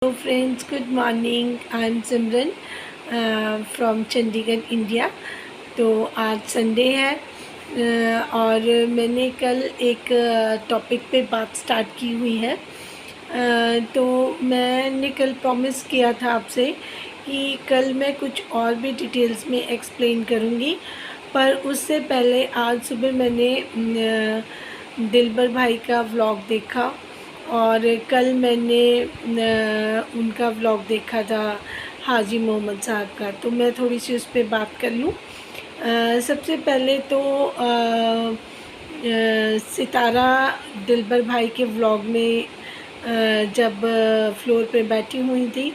Hello friends, good morning. I am Simran from Chandigarh, India. तो आज Sunday है और मैंने कल एक टॉपिक पे बात स्टार्ट की हुई है। तो मैंने कल प्रॉमिस किया था आपसे कि कल मैं कुछ और भी डिटेल्स में एक्सप्लेन करूँगी, पर उससे पहले आज सुबह मैंने दिलबर भाई का व्लॉग देखा और कल मैंने उनका व्लॉग देखा था हाजी मोहम्मद साहब का। तो मैं थोड़ी सी उस पर बात कर लूँ। सबसे पहले तो सितारा दिलबर भाई के व्लॉग में जब फ्लोर पे बैठी हुई थी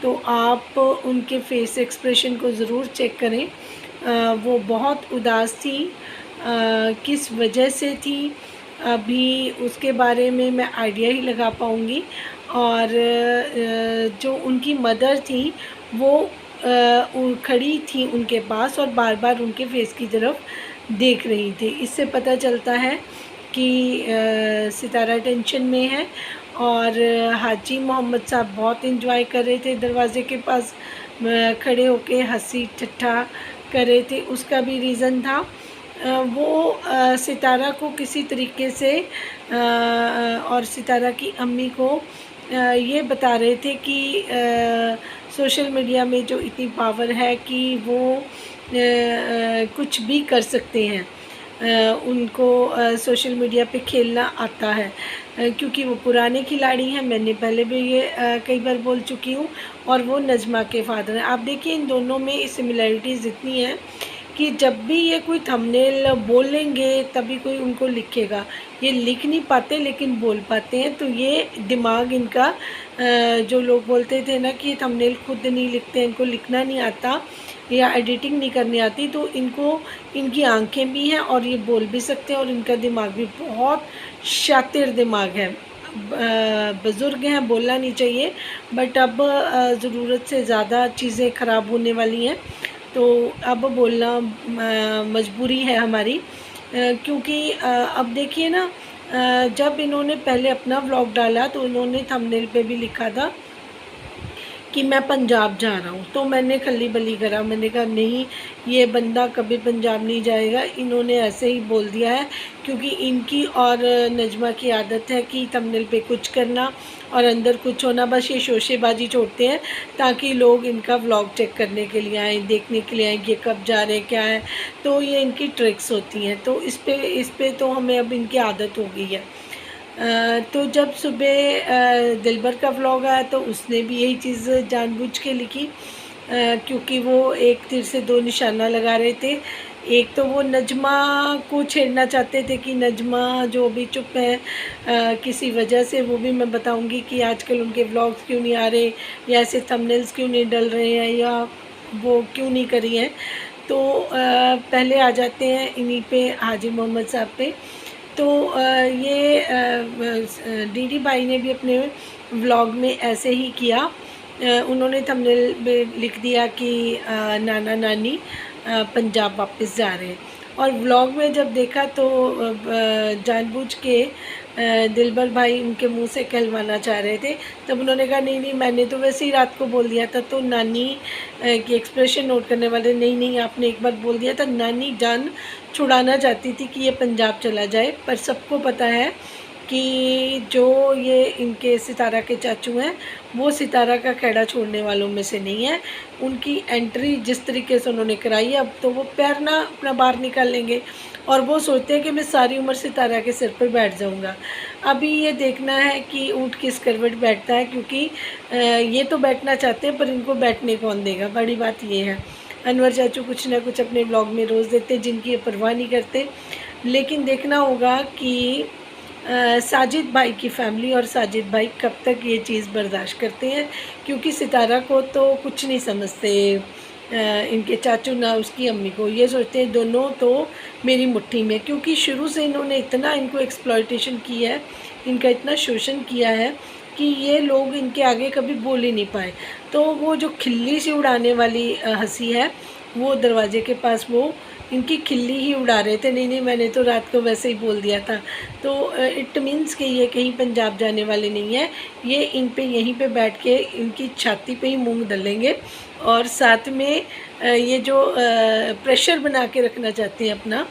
तो आप उनके फेस एक्सप्रेशन को ज़रूर चेक करें। वो बहुत उदास थी। किस वजह से थी अभी उसके बारे में मैं आइडिया ही लगा पाऊँगी। और जो उनकी मदर थी वो खड़ी थी उनके पास और बार बार उनके फेस की तरफ देख रही थी। इससे पता चलता है कि सितारा टेंशन में है। और हाजी मोहम्मद साहब बहुत इन्जॉय कर रहे थे, दरवाज़े के पास खड़े होके हंसी ठट्ठा कर रहे थे। उसका भी रीज़न था वो सितारा को किसी तरीके से और सितारा की अम्मी को ये बता रहे थे कि सोशल मीडिया में जो इतनी पावर है कि वो कुछ भी कर सकते हैं। उनको सोशल मीडिया पे खेलना आता है क्योंकि वो पुराने खिलाड़ी हैं। मैंने पहले भी ये कई बार बोल चुकी हूँ। और वो नजमा के फादर हैं। आप देखिए इन दोनों में सिमिलरिटीज़ इतनी हैं कि जब भी ये कोई थंबनेल बोलेंगे तभी कोई उनको लिखेगा। ये लिख नहीं पाते लेकिन बोल पाते हैं। तो ये दिमाग इनका, जो लोग बोलते थे ना कि थंबनेल खुद नहीं लिखते, इनको लिखना नहीं आता या एडिटिंग नहीं करनी आती, तो इनको इनकी आंखें भी हैं और ये बोल भी सकते हैं और इनका दिमाग भी बहुत शातिर दिमाग है। बुज़ुर्ग हैं, बोलना नहीं चाहिए, बट अब ज़रूरत से ज़्यादा चीज़ें ख़राब होने वाली हैं तो अब बोलना मजबूरी है हमारी। क्योंकि अब देखिए ना, जब इन्होंने पहले अपना व्लॉग डाला तो इन्होंने थंबनेल पे भी लिखा था कि मैं पंजाब जा रहा हूँ। तो मैंने खली बली करा, मैंने कहा नहीं, ये बंदा कभी पंजाब नहीं जाएगा। इन्होंने ऐसे ही बोल दिया है क्योंकि इनकी और नजमा की आदत है कि थंबनेल पे कुछ करना और अंदर कुछ होना। बस ये शोशेबाजी छोड़ते हैं ताकि लोग इनका व्लॉग चेक करने के लिए आएँ, देखने के लिए आएँ कि ये कब जा रहे हैं, क्या है। तो ये इनकी ट्रिक्स होती हैं। तो इस पे तो हमें अब इनकी आदत हो गई है। तो जब सुबह दिलबर का व्लॉग आया तो उसने भी यही चीज़ जानबूझ के लिखी, क्योंकि वो एक तीर से दो निशाना लगा रहे थे। एक तो वो नजमा को छेड़ना चाहते थे कि नजमा जो भी चुप है किसी वजह से, वो भी मैं बताऊंगी कि आजकल उनके व्लॉग्स क्यों नहीं आ रहे या ऐसे थंबनेल्स क्यों नहीं डल रहे हैं या वो क्यों नहीं करी हैं। तो पहले आ जाते हैं इन्हीं पे, हाजी मोहम्मद साहब पे। तो ये डीडी भाई ने भी अपने व्लॉग में ऐसे ही किया। उन्होंने थंबनेल में लिख दिया कि नाना नानी पंजाब वापस जा रहे हैं। और व्लॉग में जब देखा तो जानबूझ के दिलबर भाई उनके मुंह से कहलवाना चाह रहे थे। तब उन्होंने कहा नहीं नहीं, मैंने तो वैसे ही रात को बोल दिया था। तो नानी की एक्सप्रेशन नोट करने वाले, नहीं नहीं, आपने एक बार बोल दिया था। नानी जान छुड़ाना चाहती थी कि ये पंजाब चला जाए, पर सबको पता है कि जो ये इनके सितारा के चाचू हैं वो सितारा का खेड़ा छोड़ने वालों में से नहीं है। उनकी एंट्री जिस तरीके से उन्होंने कराई है, अब तो वो पैर ना अपना बाहर निकाल लेंगे और वो सोचते हैं कि मैं सारी उम्र सितारा के सिर पर बैठ जाऊंगा। अभी ये देखना है कि ऊँट किस करवट बैठता है, क्योंकि ये तो बैठना चाहते हैं पर इनको बैठने कौन देगा। बड़ी बात ये है। अनवर चाचू कुछ ना कुछ अपने ब्लॉग में रोज़ देते हैं जिनकी ये परवाह नहीं करते। लेकिन देखना होगा कि साजिद भाई की फैमिली और साजिद भाई कब तक ये चीज़ बर्दाश्त करते हैं, क्योंकि सितारा को तो कुछ नहीं समझते इनके चाचू, ना उसकी अम्मी को। ये सोचते हैं दोनों तो मेरी मुट्ठी में, क्योंकि शुरू से इन्होंने इतना इनको एक्सप्लॉयटेशन की है, इनका इतना शोषण किया है कि ये लोग इनके आगे कभी बोल ही नहीं पाए। तो वो जो खिल्ली से उड़ाने वाली हंसी है वो दरवाजे के पास वो इनकी खिल्ली ही उड़ा रहे थे, नहीं नहीं मैंने तो रात को वैसे ही बोल दिया था। तो इट मीन्स कि ये कहीं पंजाब जाने वाले नहीं है, ये इन पे यहीं पे बैठ के इनकी छाती पे ही मूंग दलेंगे। और साथ में ये जो प्रेशर बना के रखना चाहते हैं अपना,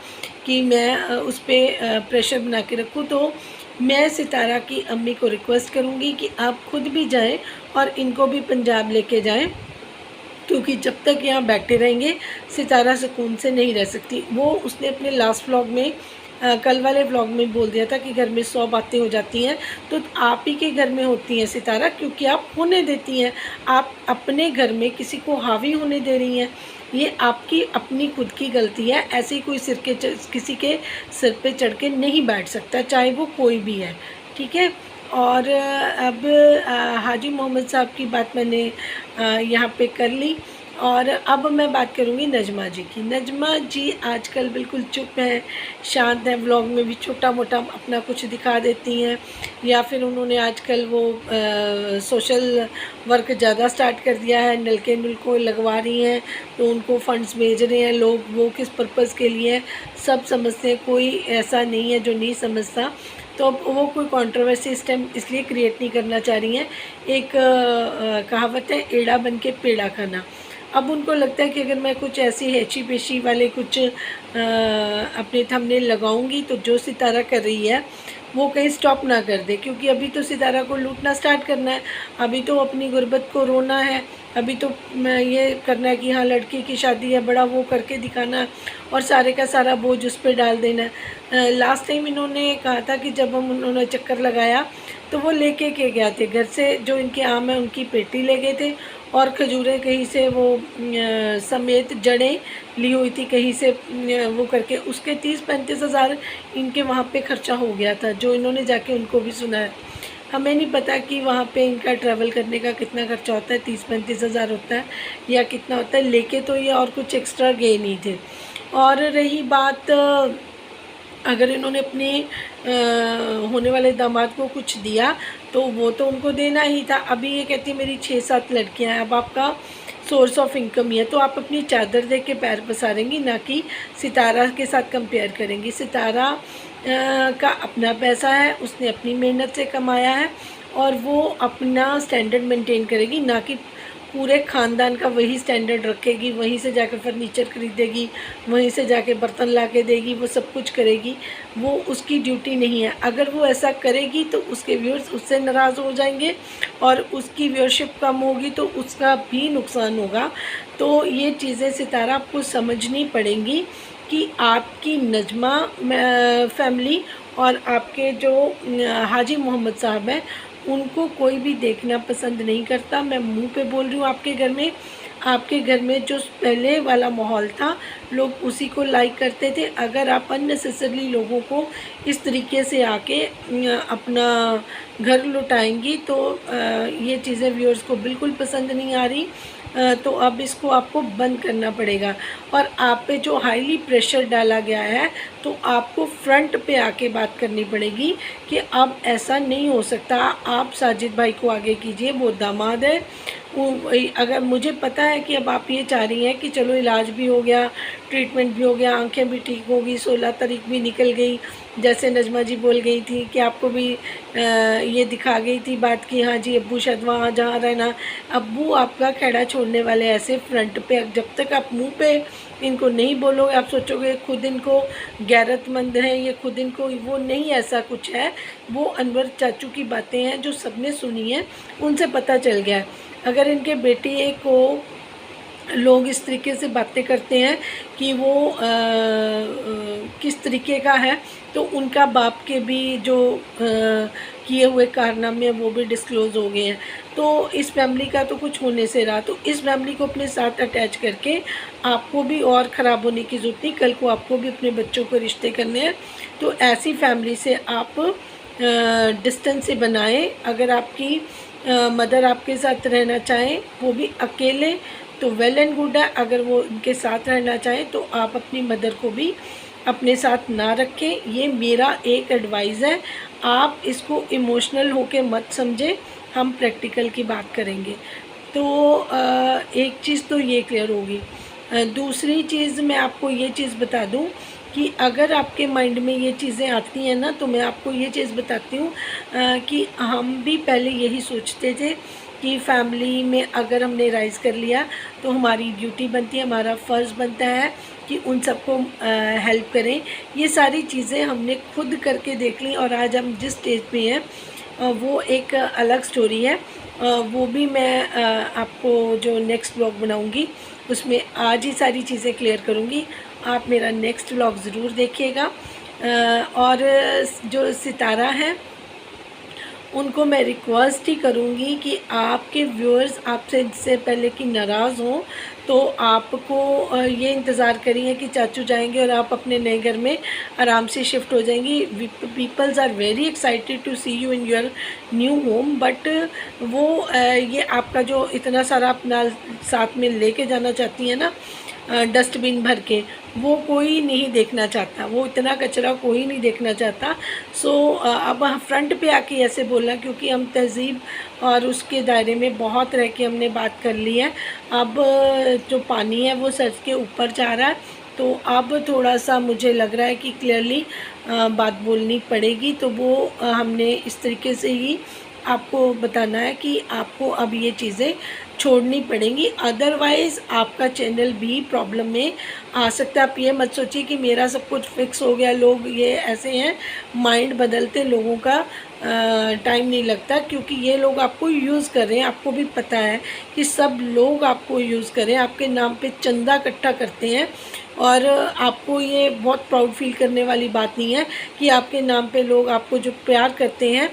कि मैं उस पर प्रेशर बना के रखूँ, तो मैं सितारा की अम्मी को रिक्वेस्ट करूँगी कि आप खुद भी जाएं और इनको भी पंजाब लेके जाएं, क्योंकि जब तक यहाँ बैठे रहेंगे सितारा सुकून से नहीं रह सकती। वो उसने अपने लास्ट व्लॉग में कल वाले व्लॉग में बोल दिया था कि घर में 100 बातें हो जाती हैं, तो आप ही के घर में होती हैं सितारा, क्योंकि आप होने देती हैं। आप अपने घर में किसी को हावी होने दे रही हैं, ये आपकी अपनी खुद की गलती है। ऐसे ही कोई किसी के सिर पे चढ़ के नहीं बैठ सकता, चाहे वो कोई भी है, ठीक है। और अब हाजी मोहम्मद साहब की बात मैंने यहाँ पे कर ली, और अब मैं बात करूँगी नजमा जी की। नजमा जी आजकल बिल्कुल चुप हैं, शांत हैं, व्लॉग में भी छोटा मोटा अपना कुछ दिखा देती हैं, या फिर उन्होंने आजकल वो सोशल वर्क ज़्यादा स्टार्ट कर दिया है, नलके नुलको लगवा रही हैं, तो उनको फ़ंड्स भेज रहे हैं लोग, वो किस पर्पज़ के लिए सब समझते हैं, कोई ऐसा नहीं है जो नहीं समझता। तो अब वो कोई कंट्रोवर्सी इस टाइम इसलिए क्रिएट नहीं करना चाह रही हैं। एक कहावत है, एड़ा बन के पेड़ा खाना। अब उनको लगता है कि अगर मैं कुछ ऐसी हैची पेशी वाले कुछ अपने थंबनेल लगाऊंगी तो जो सितारा कर रही है वो कहीं स्टॉप ना कर दे, क्योंकि अभी तो सितारा को लूटना स्टार्ट करना है, अभी तो अपनी गुर्बत को रोना है, अभी तो ये करना है कि हाँ लड़की की शादी है, बड़ा वो करके दिखाना है, और सारे का सारा बोझ उस पर डाल देना है। लास्ट टाइम इन्होंने कहा था कि जब हम उन्होंने चक्कर लगाया तो वो लेके के गए थे घर से, जो इनके आम है उनकी पेटी ले गए थे, और खजूरें कहीं से वो समेत जड़ें ली हुई थी कहीं से, वो करके उसके 30-35 हज़ार इनके वहाँ पे ख़र्चा हो गया था, जो इन्होंने जाके उनको भी सुनाया। हमें नहीं पता कि वहाँ पे इनका ट्रैवल करने का कितना खर्चा होता है, 30-35 हज़ार होता है या कितना होता है, लेके तो ये और कुछ एक्स्ट्रा गए नहीं थे। और रही बात अगर इन्होंने अपने होने वाले दामाद को कुछ दिया तो वो तो उनको देना ही था। अभी ये कहती है मेरी 6-7 लड़कियां हैं, अब आपका सोर्स ऑफ इनकम ही है, तो आप अपनी चादर दे के पैर पसारेंगी, ना कि सितारा के साथ कंपेयर करेंगी। सितारा का अपना पैसा है, उसने अपनी मेहनत से कमाया है, और वो अपना स्टैंडर्ड मेंटेन करेगी, ना कि पूरे ख़ानदान का वही स्टैंडर्ड रखेगी, वहीं से जाकर फर्नीचर ख़रीदेगी, वहीं से जाके बर्तन ला के देगी, वो सब कुछ करेगी। वो उसकी ड्यूटी नहीं है। अगर वो ऐसा करेगी तो उसके व्यूअर्स उससे नाराज़ हो जाएंगे, और उसकी व्यूअरशिप कम होगी तो उसका भी नुकसान होगा। तो ये चीज़ें सितारा आपको समझनी पड़ेंगी कि आपकी नजमा फैमिली और आपके जो हाजी मोहम्मद साहब हैं उनको कोई भी देखना पसंद नहीं करता। मैं मुंह पे बोल रही हूँ, आपके घर में जो पहले वाला माहौल था लोग उसी को लाइक करते थे। अगर आप अननेसेसरली लोगों को इस तरीके से आके अपना घर लुटाएंगी तो ये चीज़ें व्यूअर्स को बिल्कुल पसंद नहीं आ रही। तो अब इसको आपको बंद करना पड़ेगा। और आप पे जो हाईली प्रेशर डाला गया है तो आपको फ्रंट पे आके बात करनी पड़ेगी कि अब ऐसा नहीं हो सकता। आप साजिद भाई को आगे कीजिए, वो दामाद है। अगर मुझे पता है कि अब आप ये चाह रही हैं कि चलो इलाज भी हो गया, ट्रीटमेंट भी हो गया, आंखें भी ठीक होगी, 16 तारीख भी निकल गई, जैसे नजमा जी बोल गई थी कि आपको भी ये दिखा गई थी बात कि हाँ जी अब्बू शायद वहाँ जहाँ रहना। अब्बू आपका खेड़ा छोड़ने वाले ऐसे फ्रंट पे, जब तक आप मुंह पे इनको नहीं बोलोगे, आप सोचोगे खुद इनको गैरतमंद है, ये खुद इनको, वो नहीं, ऐसा कुछ है। वो अनवर चाचू की बातें हैं जो सबने सुनी है, उनसे पता चल गया है। अगर इनके बेटे को लोग इस तरीके से बातें करते हैं कि वो किस तरीके का है, तो उनका बाप के भी जो किए हुए कारनामे हैं वो भी डिस्क्लोज़ हो गए हैं। तो इस फैमिली का तो कुछ होने से रहा, तो इस फैमिली को अपने साथ अटैच करके आपको भी और ख़राब होने की ज़रूरत नहीं। कल को आपको भी अपने बच्चों को रिश्ते करने हैं, तो ऐसी फैमिली से आप डिस्टेंस से बनाएं। अगर आपकी मदर आपके साथ रहना चाहें वो भी अकेले तो वेल एंड गुड है, अगर वो उनके साथ रहना चाहें तो आप अपनी मदर को भी अपने साथ ना रखें। ये मेरा एक एडवाइस है, आप इसको इमोशनल होके मत समझें, हम प्रैक्टिकल की बात करेंगे। तो एक चीज़ तो ये क्लियर होगी। दूसरी चीज़ मैं आपको ये चीज़ बता दूं कि अगर आपके माइंड में ये चीज़ें आती हैं ना, तो मैं आपको ये चीज़ बताती हूँ कि हम भी पहले यही सोचते थे कि फैमिली में अगर हमने राइज़ कर लिया तो हमारी ड्यूटी बनती है, हमारा फ़र्ज़ बनता है कि उन सबको हेल्प करें। ये सारी चीज़ें हमने खुद करके देख ली और आज हम जिस स्टेज पे हैं वो एक अलग स्टोरी है। वो भी मैं आपको जो नेक्स्ट व्लॉग बनाऊंगी उसमें आज ही सारी चीज़ें क्लियर करूंगी। आप मेरा नेक्स्ट व्लॉग ज़रूर देखिएगा। और जो सितारा है उनको मैं रिक्वेस्ट ही करूँगी कि आपके व्यूअर्स आपसे इससे पहले कि नाराज़ हों तो आपको ये इंतज़ार करिए कि चाचू जाएंगे और आप अपने नए घर में आराम से शिफ्ट हो जाएंगी। Peoples are very excited to see you in your new home, but वो ये आपका जो इतना सारा अपना साथ में लेके जाना चाहती है ना डस्टबिन भर के, वो कोई नहीं देखना चाहता, वो इतना कचरा कोई नहीं देखना चाहता। सो अब फ्रंट पे आके ऐसे बोलना, क्योंकि हम तहज़ीब और उसके दायरे में बहुत रह के हमने बात कर ली है। अब जो पानी है वो सर के ऊपर जा रहा है, तो अब थोड़ा सा मुझे लग रहा है कि क्लियरली बात बोलनी पड़ेगी। तो वो हमने इस तरीके से ही आपको बताना है कि आपको अब ये चीज़ें छोड़नी पड़ेंगी, अदरवाइज़ आपका चैनल भी प्रॉब्लम में आ सकता है। आप ये मत सोचिए कि मेरा सब कुछ फिक्स हो गया, लोग ये ऐसे हैं, माइंड बदलते लोगों का टाइम नहीं लगता, क्योंकि ये लोग आपको यूज़ कर रहे हैं। आपको भी पता है कि सब लोग आपको यूज़ कर रहे हैं, आपके नाम पे चंदा इकट्ठा करते हैं। और आपको ये बहुत प्राउड फील करने वाली बात नहीं है कि आपके नाम पे लोग आपको जो प्यार करते हैं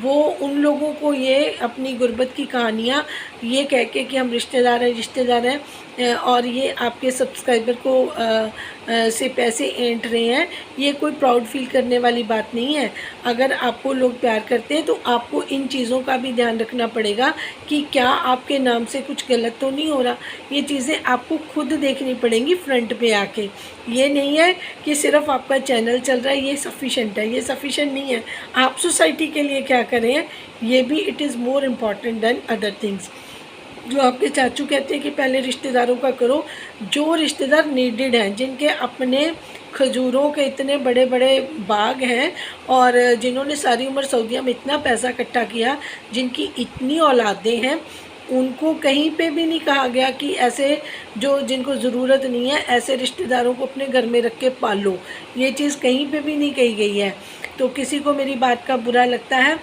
वो उन लोगों को ये अपनी गुर्बत की कहानियाँ ये कह के कि हम रिश्तेदार हैं और ये आपके सब्सक्राइबर को से पैसे ऐंठ रहे हैं, ये कोई प्राउड फील करने वाली बात नहीं है। अगर आपको लोग प्यार करते हैं तो आपको इन चीज़ों का भी ध्यान रखना पड़ेगा कि क्या आपके नाम से कुछ गलत तो नहीं हो रहा। ये चीज़ें आपको खुद देखनी पड़ेंगी फ्रंट पे आके। ये नहीं है कि सिर्फ आपका चैनल चल रहा है ये सफिशेंट है, ये सफिशेंट नहीं है। आप सोसाइटी के लिए क्या करें, ये भी it is more important than other things. जो आपके चाचू कहते हैं कि पहले रिश्तेदारों का करो, जो रिश्तेदार नीडेड हैं, जिनके अपने खजूरों के इतने बड़े बड़े बाग हैं और जिन्होंने सारी उम्र सऊदीया में इतना पैसा इकट्ठा किया, जिनकी इतनी औलादें हैं, उनको कहीं पे भी नहीं कहा गया कि ऐसे जो जिनको ज़रूरत नहीं है ऐसे रिश्तेदारों को अपने घर में रख के पालो। ये चीज़ कहीं पे भी नहीं कही गई है। तो किसी को मेरी बात का बुरा लगता है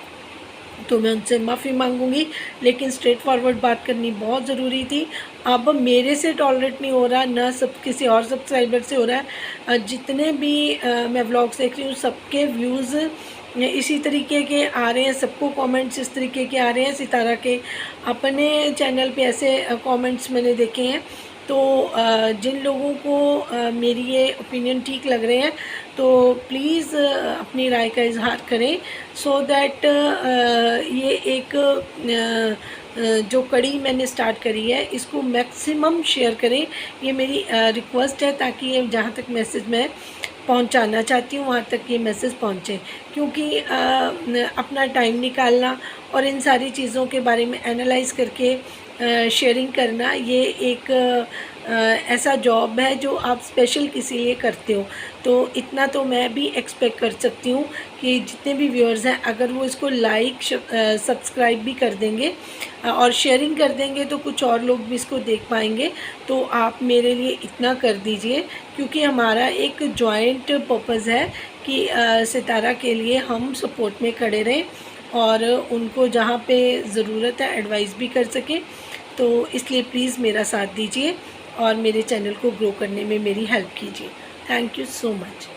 तो मैं उनसे माफ़ी मांगूंगी, लेकिन स्ट्रेट फॉरवर्ड बात करनी बहुत ज़रूरी थी। अब मेरे से टॉलरेट नहीं हो रहा, ना सब किसी और सब्सक्राइबर से हो रहा है। जितने भी मैं व्लॉग्स देख रही हूँ सबके व्यूज़ इसी तरीके के आ रहे हैं, सबको कमेंट्स इस तरीके के आ रहे हैं। सितारा के अपने चैनल पे ऐसे कमेंट्स मैंने देखे हैं। तो जिन लोगों को मेरी ये ओपिनियन ठीक लग रहे हैं तो प्लीज़ अपनी राय का इजहार करें, सो दैट ये एक जो कड़ी मैंने स्टार्ट करी है इसको मैक्सिमम शेयर करें। ये मेरी रिक्वेस्ट है, ताकि ये जहाँ तक मैसेज मैं पहुंचाना चाहती हूँ वहाँ तक ये मैसेज पहुँचे। क्योंकि अपना टाइम निकालना और इन सारी चीज़ों के बारे में एनालाइज़ करके शेयरिंग करना, ये एक ऐसा जॉब है जो आप स्पेशल किसी लिए करते हो। तो इतना तो मैं भी एक्सपेक्ट कर सकती हूँ कि जितने भी व्यूअर्स हैं अगर वो इसको लाइक सब्सक्राइब भी कर देंगे और शेयरिंग कर देंगे तो कुछ और लोग भी इसको देख पाएंगे। तो आप मेरे लिए इतना कर दीजिए, क्योंकि हमारा एक जॉइंट पर्पज़ है कि सितारा के लिए हम सपोर्ट में खड़े रहें और उनको जहाँ पे ज़रूरत है एडवाइस भी कर सकें। तो इसलिए प्लीज़ मेरा साथ दीजिए और मेरे चैनल को ग्रो करने में मेरी हेल्प कीजिए। Thank you so much.